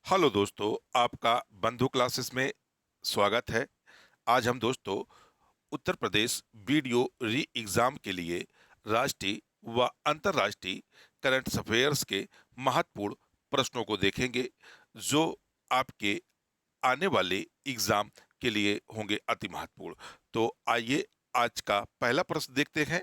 Hello दोस्तों, आपका बंधु क्लासेस में स्वागत है। आज हम दोस्तों उत्तर प्रदेश वीडियो री एग्जाम के लिए राष्ट्रीय व अंतर्राष्ट्रीय करंट अफेयर्स के महत्वपूर्ण प्रश्नों को देखेंगे, जो आपके आने वाले एग्जाम के लिए होंगे अति महत्वपूर्ण। तो आइए आज का पहला प्रश्न देखते हैं।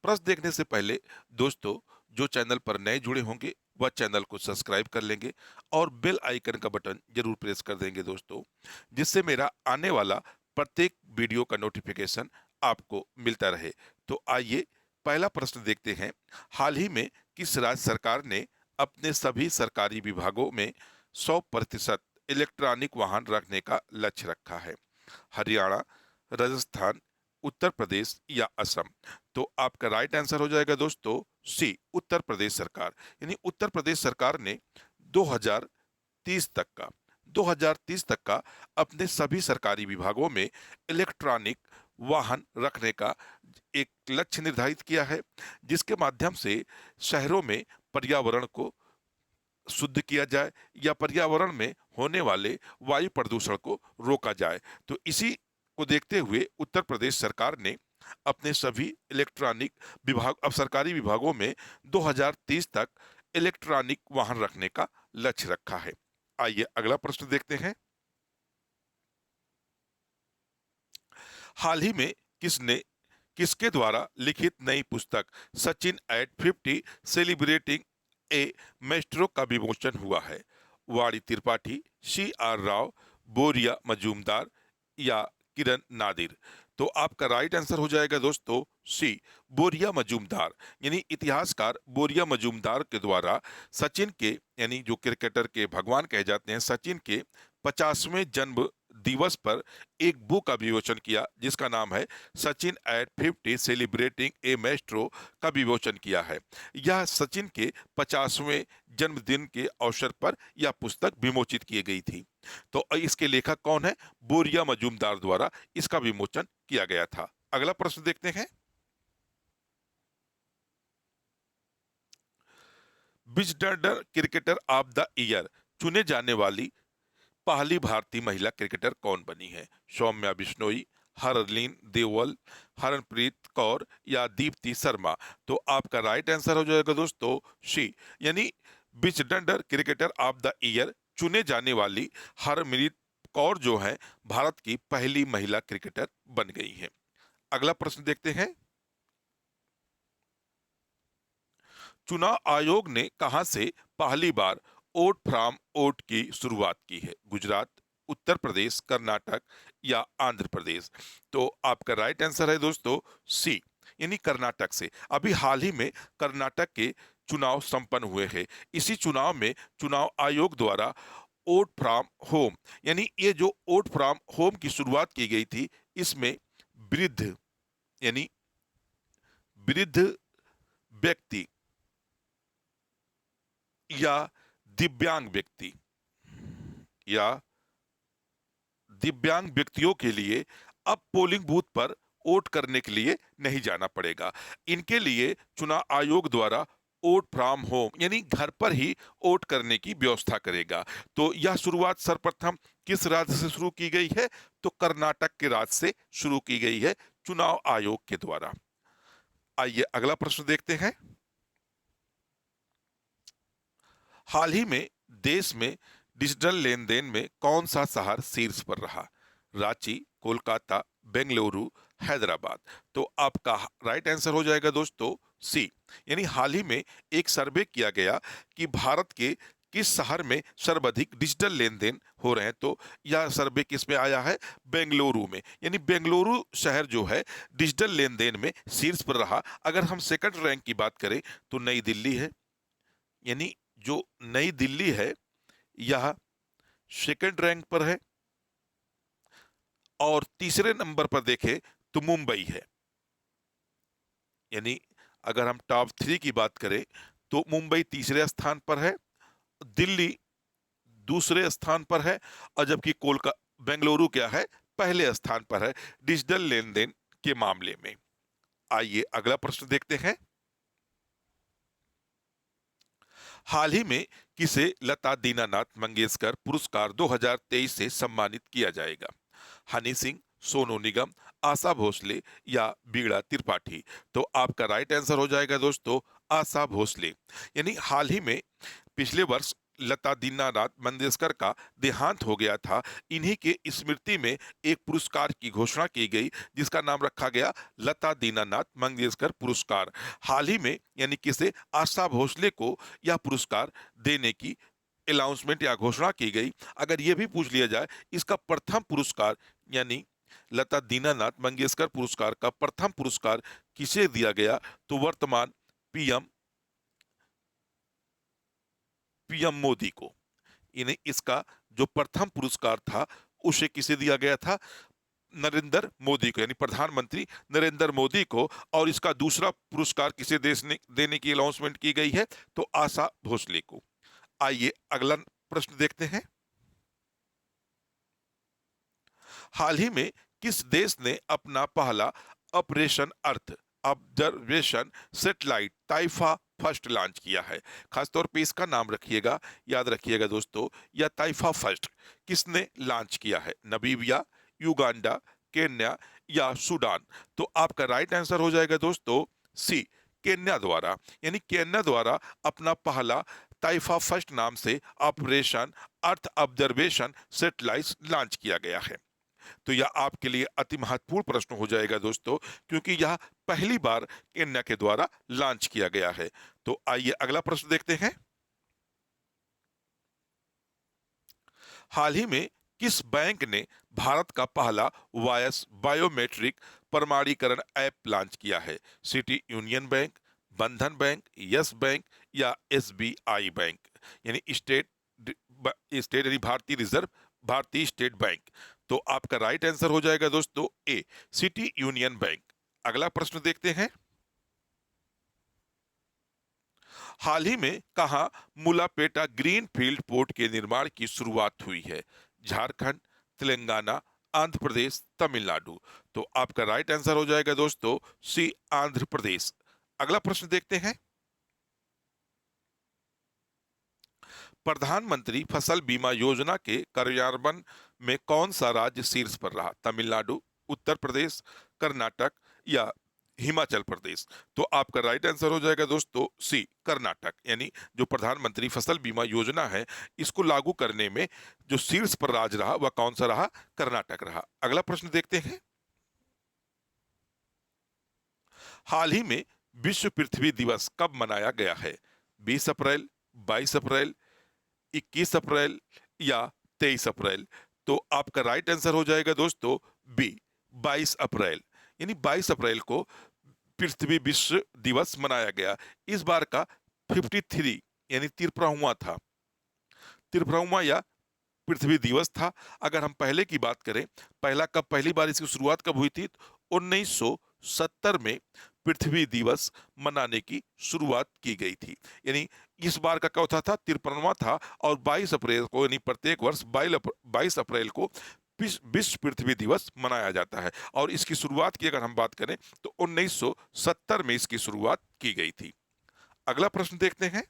प्रश्न देखने से पहले दोस्तों, जो चैनल पर नए जुड़े होंगे वह चैनल को सब्सक्राइब कर लेंगे और बेल आइकन का बटन जरूर प्रेस कर देंगे दोस्तों, जिससे मेरा आने वाला प्रत्येक वीडियो का नोटिफिकेशन आपको मिलता रहे। तो आइए पहला प्रश्न देखते हैं। हाल ही में किस राज्य सरकार ने अपने सभी सरकारी विभागों में 100% इलेक्ट्रॉनिक वाहन रखने का लक्ष्य रखा है? हरियाणा, राजस्थान, उत्तर प्रदेश या असम? तो आपका राइट आंसर हो जाएगा दोस्तों सी, उत्तर प्रदेश सरकार। यानी उत्तर प्रदेश सरकार ने 2030 तक का 2030 तक का अपने सभी सरकारी विभागों में इलेक्ट्रॉनिक वाहन रखने का एक लक्ष्य निर्धारित किया है, जिसके माध्यम से शहरों में पर्यावरण को शुद्ध किया जाए या पर्यावरण में होने वाले वायु प्रदूषण को रोका जाए। तो इसी को देखते हुए उत्तर प्रदेश सरकार ने अपने सभी इलेक्ट्रॉनिक विभाग अब सरकारी विभागों में 2030 तक इलेक्ट्रॉनिक वाहन रखने का लक्ष्य रखा है। आइए अगला प्रश्न देखते हैं। हाल ही में किसने किसके द्वारा लिखित नई पुस्तक सचिन एट 50 सेलिब्रेटिंग ए मेस्ट्रो का विमोचन हुआ है? वाणी त्रिपाठी, CR राव, बोरिया मजूमदार या किरण नादिर? तो आपका राइट आंसर हो जाएगा दोस्तों सी, बोरिया मजूमदार। यानी इतिहासकार बोरिया मजूमदार के द्वारा सचिन के, यानी जो क्रिकेटर के भगवान कहे जाते हैं, सचिन के 50वें जन्म दिवस पर एक बुक का विमोचन किया, जिसका नाम है सचिन एट 50 सेलिब्रेटिंग ए मेस्ट्रो का विमोचन किया है। यह सचिन के 50वें जन्मदिन के अवसर पर यह पुस्तक विमोचित की गई थी। तो इसके लेखक कौन है? बोरिया मजूमदार द्वारा इसका विमोचन किया गया था। अगला प्रश्न देखते हैं। विजडर क्रिकेटर ऑफ द ईयर चुने जाने वाली पहली भारतीय महिला क्रिकेटर कौन बनी है? सौम्या बिश्नोई, हरलीन देवल, हरनप्रीत कौर या दीप्ति शर्मा? तो आपका राइट आंसर हो जाएगा दोस्तों सी, यानी विजडर क्रिकेटर ऑफ द ईयर चुने जाने वाली हरमनप्रीत कौर जो है भारत की पहली महिला क्रिकेटर बन गई है। अगला प्रश्न देखते हैं। चुनाव आयोग ने कहां से पहली बार वोट फ्रॉम वोट की शुरुआत की है? गुजरात, उत्तर प्रदेश, कर्नाटक या आंध्र प्रदेश? तो आपका राइट आंसर है दोस्तों सी, यानी कर्नाटक से। अभी हाल ही में कर्नाटक के चुनाव संपन्न हुए हैं। इसी चुनाव में चुनाव आयोग द्वारा वोट फ्रॉम होम, यानी ये जो वोट फ्रॉम होम की शुरुआत की गई थी, इसमें वृद्ध, यानी वृद्ध व्यक्ति या दिव्यांग व्यक्ति या दिव्यांग व्यक्तियों के लिए अब पोलिंग बूथ पर वोट करने के लिए नहीं जाना पड़ेगा। इनके लिए चुनाव आयोग द्वारा वोट फ्रॉम होम, यानी घर पर ही वोट करने की व्यवस्था करेगा। तो यह शुरुआत सर्वप्रथम किस राज्य से शुरू की गई है? तो कर्नाटक के राज्य से शुरू की गई है चुनाव आयोग के द्वारा। आइए अगला प्रश्न देखते हैं। हाल ही में देश में डिजिटल लेन देन में कौन सा शहर शीर्ष पर रहा? रांची, कोलकाता, बेंगलुरु, हैदराबाद? तो आपका राइट आंसर हो जाएगा दोस्तों सी, यानी हाल ही में एक सर्वे किया गया कि भारत के किस शहर में सर्वाधिक डिजिटल लेन देन हो रहे हैं। तो यह सर्वे किस में आया है? बेंगलुरु में। यानी बेंगलुरु शहर जो है डिजिटल लेन देन में शीर्ष पर रहा। अगर हम सेकंड रैंक की बात करें तो नई दिल्ली है, यानी जो नई दिल्ली है यह सेकंड रैंक पर है। और तीसरे नंबर पर देखें तो मुंबई है। यानी अगर हम टॉप 3 की बात करें तो मुंबई तीसरे स्थान पर है, दिल्ली दूसरे स्थान पर है, और जबकि कोलकाता बेंगलुरु क्या है, पहले स्थान पर है डिजिटल लेन देन के मामले में। आइए अगला प्रश्न देखते हैं। हाल ही में किसे लता दीनानाथ मंगेशकर पुरस्कार 2023 से सम्मानित किया जाएगा? हनी सिंह, सोनू निगम, आशा भोसले या बीड़ा त्रिपाठी? तो आपका राइट आंसर हो जाएगा दोस्तों आशा भोसले। यानी हाल ही में पिछले वर्ष लता दीनानाथ मंगेशकर का देहांत हो गया था। इन्हीं के स्मृति में एक पुरस्कार की घोषणा की गई जिसका नाम रखा गया लता दीनानाथ मंगेशकर पुरस्कार। हाल ही में यानी किसे आशा भोसले को यह पुरस्कार देने की अनाउंसमेंट या घोषणा की गई। अगर यह भी पूछ लिया जाए इसका प्रथम पुरस्कार यानी लता दीनानाथ मंगेशकर पुरस्कार का प्रथम पुरस्कार किसे दिया गया, तो वर्तमान पीएम पीएम मोदी को। इन्हें इसका जो प्रथम पुरस्कार था उसे किसे दिया गया था? नरेंद्र मोदी को, यानी प्रधानमंत्री नरेंद्र मोदी को। और इसका दूसरा पुरस्कार किसे देश ने देने की अनाउंसमेंट की गई है, तो आशा भोसले को। आइए अगला प्रश्न देखते हैं। हाल ही में किस देश ने अपना पहला operation earth observation satellite Taifa first launch किया है? खासतौर पे इसका नाम रखिएगा, याद रखिएगा दोस्तों, यह ताइफा फर्स्ट किसने लॉन्च किया है? नमीबिया, युगांडा, केन्या या सूडान? तो आपका राइट आंसर हो जाएगा दोस्तों सी, केन्या द्वारा। यानी केन्या द्वारा अपना पहला ताइफा फर्स्ट नाम से operation earth observation satellite launch किया गया है। तो यह आपके लिए अति महत्वपूर्ण प्रश्न हो जाएगा दोस्तों, क्योंकि यह पहली बार केन्या के द्वारा लॉन्च किया गया है। तो आइए अगला प्रश्न देखते हैं। हाल ही में किस बैंक ने भारत का पहला वायस बायोमेट्रिक प्रमाणीकरण ऐप लॉन्च किया है? सिटी यूनियन बैंक, बंधन बैंक, यस बैंक या एसबीआई बैंक? यानी स्टेट स्टेट यानी भारतीय रिजर्व भारतीय स्टेट बैंक। तो आपका राइट आंसर हो जाएगा दोस्तों ए, सिटी यूनियन बैंक। अगला प्रश्न देखते हैं। हाल ही में कहा मुलापेटा ग्रीनफील्ड पोर्ट के निर्माण की शुरुआत हुई है? झारखंड, तेलंगाना, आंध्र प्रदेश, तमिलनाडु? तो आपका राइट आंसर हो जाएगा दोस्तों सी, आंध्र प्रदेश। अगला प्रश्न देखते हैं। प्रधानमंत्री फसल बीमा योजना के कार्यान्वयन में कौन सा राज्य शीर्ष पर रहा? तमिलनाडु, उत्तर प्रदेश, कर्नाटक या हिमाचल प्रदेश? तो आपका राइट आंसर हो जाएगा दोस्तों सी, कर्नाटक। यानी जो प्रधानमंत्री फसल बीमा योजना है इसको लागू करने में जो शीर्ष पर राज्य रहा वह कौन सा रहा? कर्नाटक रहा। अगला प्रश्न देखते हैं। हाल ही में विश्व पृथ्वी दिवस कब मनाया गया है? 20 अप्रैल, 22 अप्रैल, 21 अप्रैल या 23 अप्रैल? तो आपका राइट आंसर हो जाएगा दोस्तों बी, 22 अप्रैल। यानी 22 अप्रैल को पृथ्वी विश्व दिवस मनाया गया। इस बार का 53 यानी 53वां था, 53वां या पृथ्वी दिवस था। अगर हम पहले की बात करें, पहली बार इसकी शुरुआत कब हुई थी? 1970 में पृथ्वी दिवस मनाने की शुरुआत की गई थी। यानी इस बार का चौथा था, 53वां था। और 22 अप्रैल को यानी प्रत्येक वर्ष 22 अप्रैल को विश्व पृथ्वी दिवस मनाया जाता है। और इसकी शुरुआत की अगर हम बात करें तो 1970 में इसकी शुरुआत की गई थी। अगला प्रश्न देखते हैं।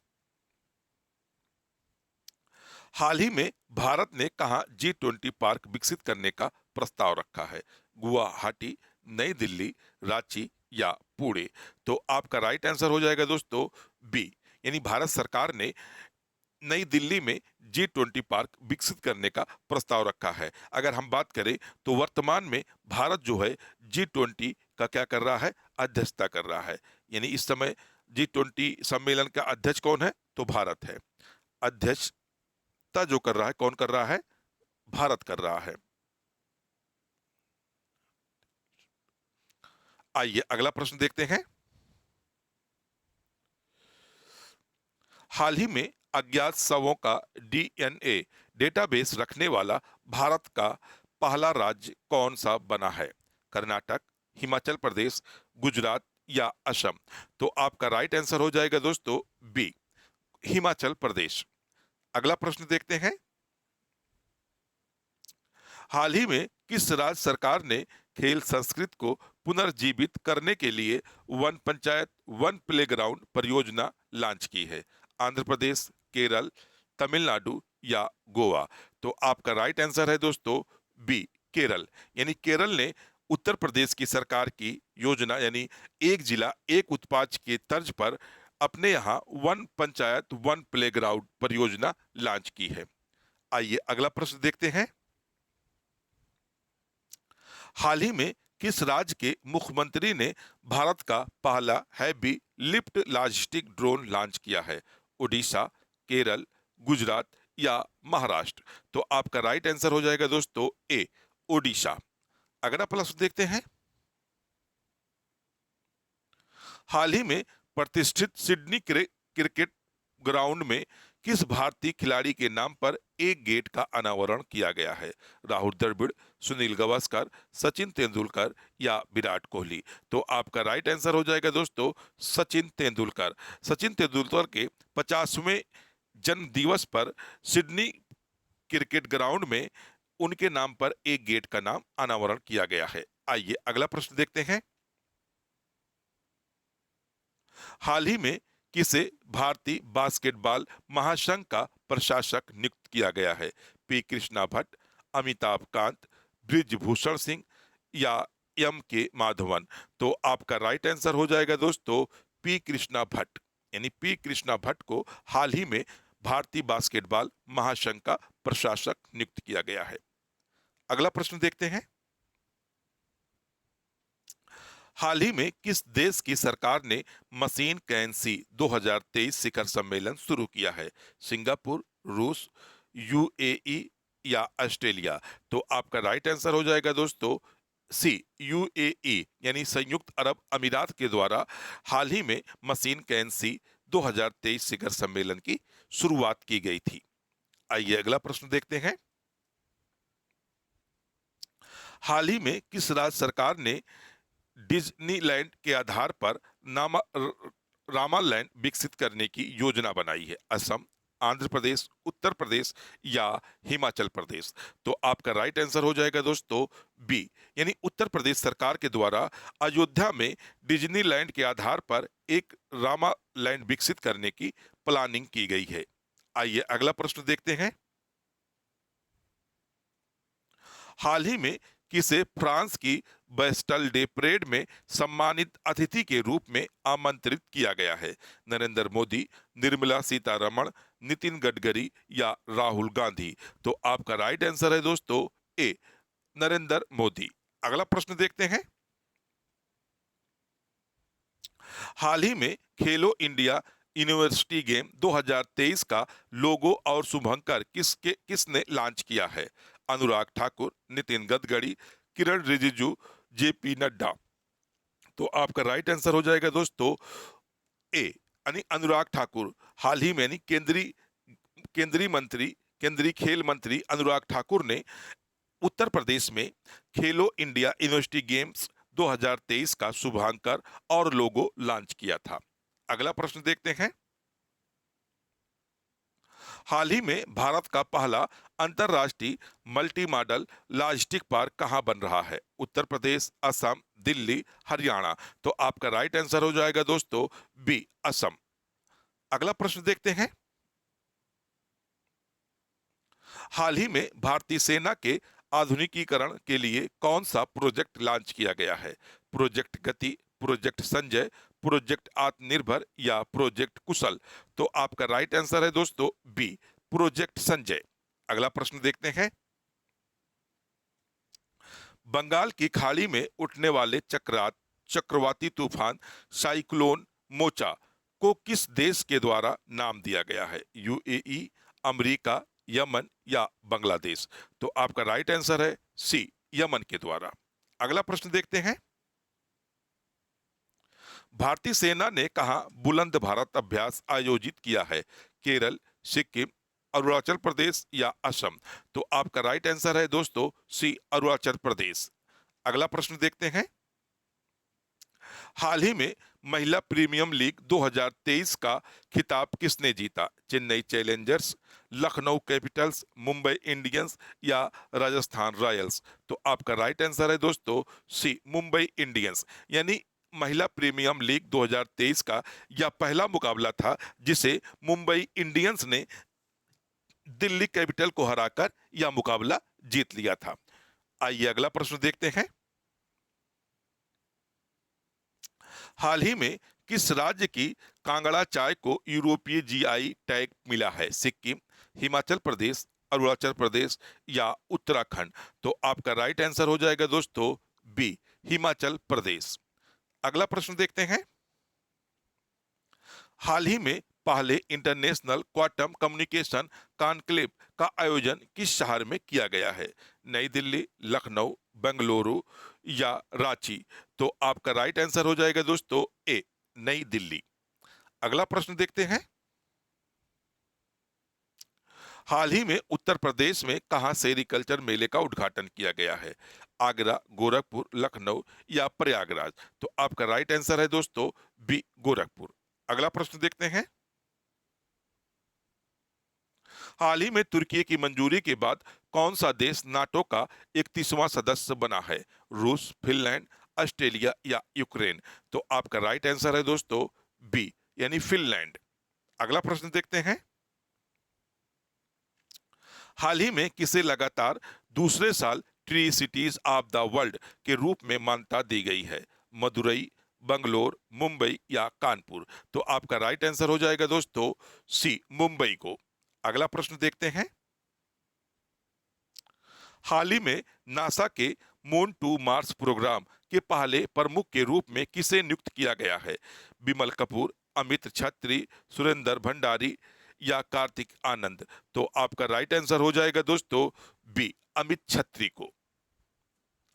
हाल ही में भारत ने कहा G20 पार्क विकसित करने का प्रस्ताव रखा है? गुवाहाटी, नई दिल्ली, रांची या पुणे? तो आपका राइट आंसर हो जाएगा दोस्तों बी, यानी भारत सरकार ने नई दिल्ली में G20 पार्क विकसित करने का प्रस्ताव रखा है। अगर हम बात करें तो वर्तमान में भारत जो है G20 का क्या कर रहा है? अध्यक्षता कर रहा है। यानी इस समय G20 सम्मेलन का अध्यक्ष कौन है? तो भारत है। अध्यक्षता जो कर रहा है, कौन कर रहा है? भारत कर रहा है। आइए अगला प्रश्न देखते हैं। हाल ही में अज्ञात शवों का डीएनए डेटाबेस रखने वाला भारत का पहला राज्य कौन सा बना है? कर्नाटक, हिमाचल प्रदेश, गुजरात या असम? तो आपका राइट आंसर हो जाएगा दोस्तों बी, हिमाचल प्रदेश। अगला प्रश्न देखते हैं। हाल ही में किस राज्य सरकार ने खेल संस्कृति को पुनर्जीवित करने के लिए वन पंचायत वन प्लेग्राउंड परियोजना लॉन्च की है? आंध्र प्रदेश, केरल, तमिलनाडु या गोवा। तो आपका राइट आंसर है दोस्तों बी, केरल। यानी केरल ने उत्तर प्रदेश की सरकार की योजना यानी एक जिला एक उत्पाद के तर्ज पर अपने यहाँ वन पंचायत वन प्लेग्राउंड परियोजना लॉन्च की है। आइए अगला प्रश्न देखते हैं। हाल ही में किस राज्य के मुख्यमंत्री ने भारत का पहला heavy lift logistic drone launch किया है? ओडिशा, केरल, गुजरात या महाराष्ट्र? तो आपका राइट आंसर हो जाएगा दोस्तों ए, ओडिशा। अगला प्रश्न देखते हैं। हाल ही में प्रतिष्ठित सिडनी क्रिकेट ग्राउंड में किस भारतीय खिलाड़ी के नाम पर एक गेट का अनावरण किया गया है? राहुल द्रविड़, सुनील गावस्कर, सचिन तेंदुलकर या विराट कोहली? तो आपका राइट आंसर हो जाएगा दोस्तों सचिन तेंदुलकर। सचिन तेंदुलकर के 50वें जन्म दिवस पर सिडनी क्रिकेट ग्राउंड में उनके नाम पर एक गेट का नाम अनावरण किया गया है। आइए अगला प्रश्न देखते हैं। हाल ही में किसे भारतीय बास्केटबॉल महासंघ का प्रशासक नियुक्त किया गया है? पी कृष्णा भट्ट, अमिताभ कांत, ब्रिजभूषण सिंह या एम के माधवन? तो आपका राइट आंसर हो जाएगा दोस्तों पी कृष्णा भट्ट। यानी पी कृष्णा भट्ट को हाल ही में भारतीय बास्केटबॉल महासंघ का प्रशासक नियुक्त किया गया है। अगला प्रश्न देखते हैं। हाल ही में किस देश की सरकार ने मशीन कैंसी 2023 शिखर सम्मेलन शुरू किया है? सिंगापुर, रूस, यूएई या ऑस्ट्रेलिया? तो आपका राइट आंसर हो जाएगा दोस्तों सी, यूएई। यानी संयुक्त अरब अमीरात के द्वारा हाल ही में मशीन कैंसी 2023 शिखर सम्मेलन की शुरुआत की गई थी। आइए अगला प्रश्न देखते हैं। हाल ही में किस राज्य सरकार ने डिज्नीलैंड के आधार पर रामालैंड विकसित करने की योजना बनाई है? असम, आंध्र प्रदेश, उत्तर प्रदेश या हिमाचल प्रदेश? तो आपका राइट आंसर हो जाएगा दोस्तों बी, यानी उत्तर प्रदेश सरकार के द्वारा अयोध्या में डिज्नीलैंड के आधार पर एक रामालैंड विकसित करने की प्लानिंग की गई है। आइए अगला प्रश्न देखते हैं। हाल ही में किसे फ्रांस की बेस्टल डे परेड में सम्मानित अतिथि के रूप में आमंत्रित किया गया है? नरेंद्र मोदी, निर्मला सीतारमण, नितिन गडकरी या राहुल गांधी? तो आपका राइट आंसर है दोस्तों ए, नरेंद्र मोदी। अगला प्रश्न देखते हैं। हाल ही में खेलो इंडिया यूनिवर्सिटी गेम 2023 का लोगो और शुभंकर किसने लॉन्च किया है? अनुराग ठाकुर, नितिन गडकरी, किरण रिजिजू, जेपी नड्डा? तो आपका राइट आंसर हो जाएगा दोस्तों ए, यानी अनुराग ठाकुर। हाल ही में यानी केंद्रीय केंद्रीय मंत्री केंद्रीय खेल मंत्री अनुराग ठाकुर ने उत्तर प्रदेश में खेलो इंडिया यूनिवर्सिटी गेम्स 2023 का शुभांकर और लोगो लॉन्च किया था। अगला प्रश्न देखते हैं। हाल ही में भारत का पहला अंतरराष्ट्रीय मल्टी मॉडल लॉजिस्टिक पार्क कहां बन रहा है? उत्तर प्रदेश, असम, दिल्ली, हरियाणा? तो आपका राइट आंसर हो जाएगा दोस्तों बी, असम। अगला प्रश्न देखते हैं। हाल ही में भारतीय सेना के आधुनिकीकरण के लिए कौन सा प्रोजेक्ट लॉन्च किया गया है? प्रोजेक्ट गति, प्रोजेक्ट संजय, प्रोजेक्ट आत्मनिर्भर या प्रोजेक्ट कुशल? तो आपका राइट आंसर है दोस्तों बी, प्रोजेक्ट संजय। अगला प्रश्न देखते हैं। बंगाल की खाड़ी में उठने वाले चक्रवाती तूफान साइक्लोन मोचा को किस देश के द्वारा नाम दिया गया है? यूएई, अमेरिका, यमन या बांग्लादेश? तो आपका राइट आंसर है सी, यमन के द्वारा। अगला प्रश्न देखते हैं। भारतीय सेना ने कहा बुलंद भारत अभ्यास आयोजित किया है? केरल, सिक्किम, अरुणाचल प्रदेश या असम? तो आपका राइट आंसर है दोस्तों सी, अरुणाचल प्रदेश। अगला प्रश्न देखते हैं। हाल ही में महिला प्रीमियम लीग 2023 का खिताब किसने जीता? Chennai Challengers, Lucknow Capitals, Mumbai Indians या राजस्थान रॉयल्स? तो आपका राइट आंसर है दोस्तों सी, मुंबई इंडियंस। यानी महिला प्रीमियम लीग 2023 का यह पहला मुकाबला था जिसे मुंबई इंडियंस ने दिल्ली कैपिटल को हराकर यह मुकाबला जीत लिया था। आइए अगला प्रश्न देखते हैं। हाल ही में किस राज्य की कांगड़ा चाय को यूरोपीय जीआई टैग मिला है? सिक्किम, हिमाचल प्रदेश, अरुणाचल प्रदेश या उत्तराखंड? तो आपका राइट आंसर हो जाएगा दोस्तों बी, हिमाचल प्रदेश। अगला प्रश्न देखते हैं। हाल ही में पहले इंटरनेशनल क्वांटम कम्युनिकेशन कॉन्क्लेव का आयोजन किस शहर में किया गया है? नई दिल्ली, लखनऊ, बेंगलुरु या रांची? तो आपका राइट आंसर हो जाएगा दोस्तों ए, नई दिल्ली। अगला प्रश्न देखते हैं। हाल ही में उत्तर प्रदेश में कहां सेरिकल्चर मेले का उद्घाटन किया गया है? आगरा, गोरखपुर, लखनऊ या प्रयागराज? तो आपका राइट आंसर है दोस्तों बी, गोरखपुर। अगला प्रश्न देखते हैं। हाल ही में तुर्की की मंजूरी के बाद कौन सा देश नाटो का 31वां सदस्य बना है? रूस, फिनलैंड, ऑस्ट्रेलिया या यूक्रेन? तो आपका राइट आंसर है दोस्तों बी, यानी फिनलैंड। अगला प्रश्न देखते हैं। हाल ही में किसे लगातार दूसरे साल tree cities of the world के रूप में मान्यता दी गई है? मदुरई, बंगलोर, मुंबई या कानपुर? तो आपका राइट आंसर हो जाएगा दोस्तों सी, मुंबई को। अगला प्रश्न देखते हैं। हाल ही में नासा के मून टू मार्स प्रोग्राम के पहले प्रमुख के रूप में किसे नियुक्त किया गया है? बिमल कपूर, अमित छत्री, सुरेंद्र भंडारी या कार्तिक आनंद? तो आपका राइट आंसर हो जाएगा दोस्तों बी, अमित छत्री को।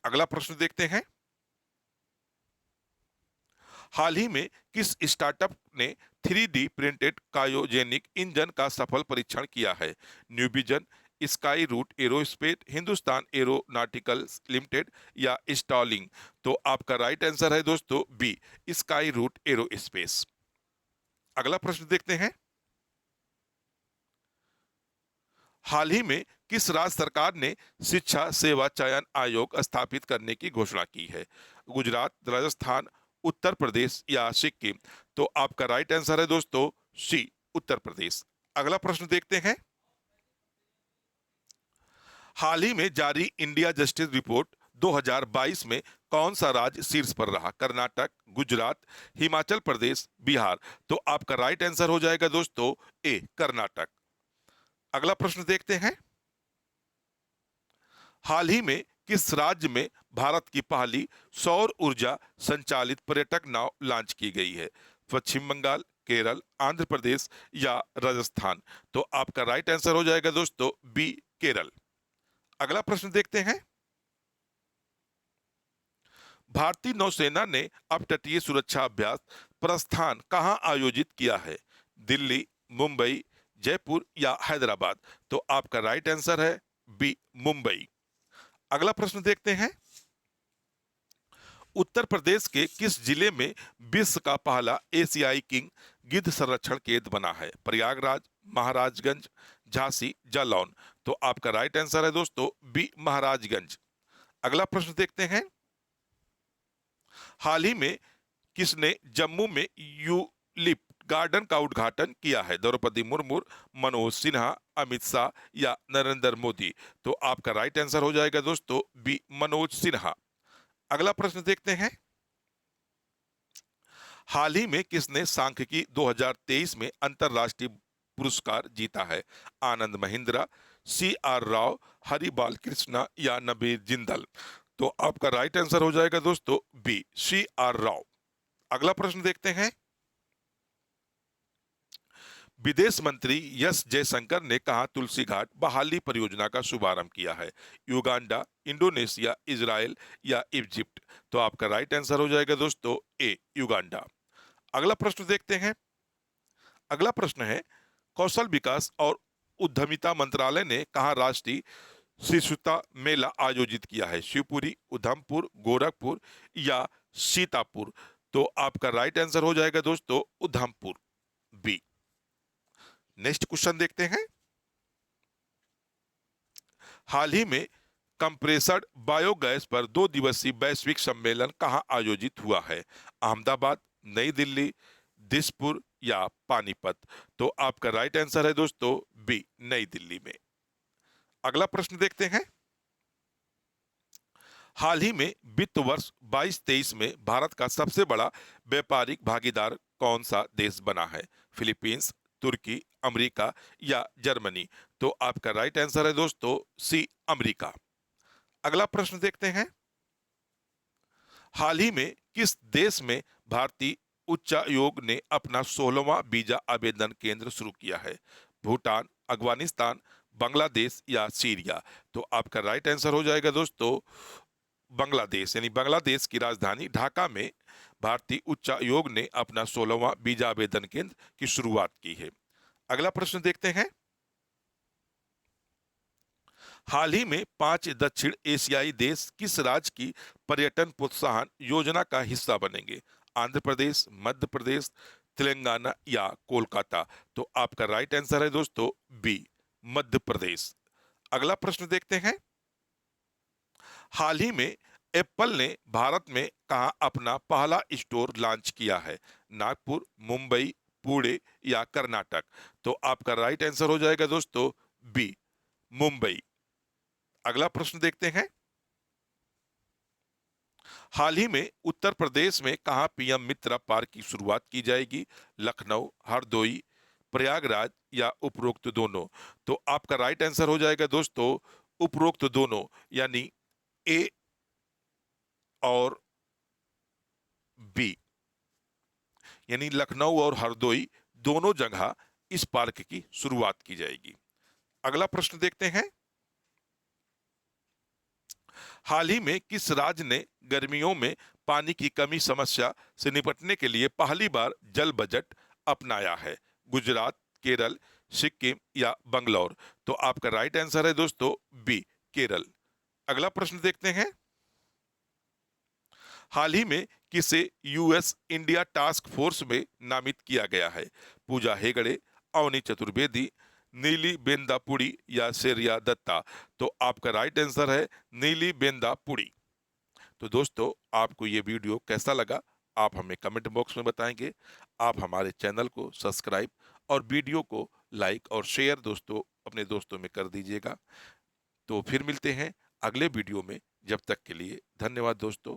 अगला प्रश्न देखते हैं। हाल ही में किस स्टार्टअप ने 3D प्रिंटेड क्रायोजेनिक इंजन का सफल परीक्षण किया है? New Vision, Skyroot Aerospace, Hindustan Aeronauticals Limited या स्टॉलिंग? तो आपका राइट आंसर है दोस्तों बी, स्काई रूट एरोस्पेस। अगला प्रश्न देखते हैं। हाल ही में किस राज्य सरकार ने शिक्षा सेवा चयन आयोग स्थापित करने की घोषणा की है? गुजरात, राजस्थान, उत्तर प्रदेश या सिक्किम? तो आपका राइट आंसर है दोस्तों सी, उत्तर प्रदेश। अगला प्रश्न देखते हैं। हाल ही में जारी इंडिया जस्टिस रिपोर्ट 2022 में कौन सा राज्य शीर्ष पर रहा? कर्नाटक, गुजरात, हिमाचल प्रदेश, बिहार? तो आपका राइट आंसर हो जाएगा दोस्तों ए, कर्नाटक। अगला प्रश्न देखते हैं। हाल ही में किस राज्य में भारत की पहली सौर ऊर्जा संचालित पर्यटक नाव लॉन्च की गई है? पश्चिम बंगाल, केरल, आंध्र प्रदेश या राजस्थान? तो आपका राइट आंसर हो जाएगा दोस्तों बी, केरल। अगला प्रश्न देखते हैं। भारतीय नौसेना ने अपतटीय सुरक्षा अभ्यास प्रस्थान कहां आयोजित किया है? दिल्ली, मुंबई, जयपुर या हैदराबाद? तो आपका राइट आंसर है बी, मुंबई। अगला प्रश्न देखते हैं। उत्तर प्रदेश के किस जिले में विश्व का पहला एशियाई किंग गिद्ध संरक्षण केंद्र बना है? प्रयागराज, महाराजगंज, झांसी, जालौन? तो आपका राइट आंसर है दोस्तों बी, महाराजगंज। अगला प्रश्न देखते हैं। हाल ही में किसने जम्मू में यूलिप गार्डन का उद्घाटन किया है? द्रौपदी मुर्मू, मनोज सिन्हा, अमित शाह या नरेंद्र मोदी? तो आपका राइट आंसर हो जाएगा दोस्तों बी, मनोज सिन्हा। अगला प्रश्न देखते हैं। हाल ही में किसने सांख्यिकी 2023 में अंतरराष्ट्रीय पुरस्कार जीता है? आनंद महिंद्रा, सी आर राव, हरि बाल कृष्णा या नबीर जिंदल? तो आपका राइट आंसर हो जाएगा दोस्तों बी, सी आर राव। अगला प्रश्न देखते हैं। विदेश मंत्री एस जयशंकर ने कहा तुलसी घाट बहाली परियोजना का शुभारंभ किया है? युगांडा, इंडोनेशिया, इजराइल या इजिप्ट? तो आपका राइट आंसर हो जाएगा दोस्तों ए, युगांडा। अगला प्रश्न देखते हैं। अगला प्रश्न है, कौशल विकास और उद्यमिता मंत्रालय ने कहा राष्ट्रीय शिशुता मेला आयोजित किया है? शिवपुरी, उधमपुर, गोरखपुर या सीतापुर? तो आपका राइट आंसर हो जाएगा दोस्तों उधमपुर, बी। नेक्स्ट क्वेश्चन देखते हैं। हाल ही में कंप्रेसर्ड बायोगैस पर 2 दिवसीय वैश्विक सम्मेलन कहाँ आयोजित हुआ है? अहमदाबाद, नई दिल्ली, दिसपुर या पानीपत? तो आपका राइट आंसर है दोस्तों बी, नई दिल्ली में। अगला प्रश्न देखते हैं। हाल ही में वित्त वर्ष 22-23 में भारत का सबसे बड़ा व्यापारिक भागीदार कौन सा देश बना है? फिलीपींस, तुर्की, अमेरिका या जर्मनी? तो आपका राइट आंसर है दोस्तों सी, अमेरिका। अगला प्रश्न देखते हैं। हाल ही में किस देश में भारतीय उच्चायोग ने अपना 16वां वीजा आवेदन केंद्र शुरू किया है? भूटान, अफगानिस्तान, बांग्लादेश या सीरिया? तो आपका राइट आंसर हो जाएगा दोस्तों बांग्लादेश। यानी बांग्लादेश की राजधानी ढाका में भारतीय उच्चायोग ने अपना 16वां वीजा आवेदन केंद्र की शुरुआत की है। अगला प्रश्न देखते हैं। हाल ही में 5 दक्षिण एशियाई देश किस राज्य की पर्यटन प्रोत्साहन योजना का हिस्सा बनेंगे? आंध्र प्रदेश, मध्य प्रदेश, तेलंगाना या कोलकाता? तो आपका राइट आंसर है दोस्तों बी, मध्य प्रदेश। अगला प्रश्न देखते हैं। हाल ही में एप्पल ने भारत में कहा अपना पहला स्टोर लॉन्च किया है? नागपुर, मुंबई, पुणे या कर्नाटक? तो आपका राइट आंसर हो जाएगा दोस्तों बी, मुंबई। अगला प्रश्न देखते हैं। हाल ही में उत्तर प्रदेश में कहा पीएम मित्रा पार्क की शुरुआत की जाएगी? लखनऊ, हरदोई, प्रयागराज या उपरोक्त दोनों? तो आपका राइट आंसर हो जाएगा दोस्तों उपरोक्त दोनों, यानी ए और बी, यानी लखनऊ और हरदोई दोनों जगह इस पार्क की शुरुआत की जाएगी। अगला प्रश्न देखते हैं। हाल ही में किस राज्य ने गर्मियों में पानी की कमी समस्या से निपटने के लिए पहली बार जल बजट अपनाया है? गुजरात, केरल, सिक्किम या बंगलौर? तो आपका राइट आंसर है दोस्तों बी, केरल। अगला प्रश्न देखते हैं। हाल ही में किसे यूएस इंडिया टास्क फोर्स में नामित किया गया है? पूजा हेगड़े, अवनी चतुर्वेदी, नीली बेंदापुड़ी या शेरिया दत्ता? तो आपका राइट आंसर है नीली बेंदापुड़ी। तो दोस्तों आपको ये वीडियो कैसा लगा आप हमें कमेंट बॉक्स में बताएंगे। आप हमारे चैनल को सब्सक्राइब और वीडियो को लाइक और शेयर दोस्तों अपने दोस्तों में कर दीजिएगा। तो फिर मिलते हैं अगले वीडियो में। जब तक के लिए धन्यवाद दोस्तों।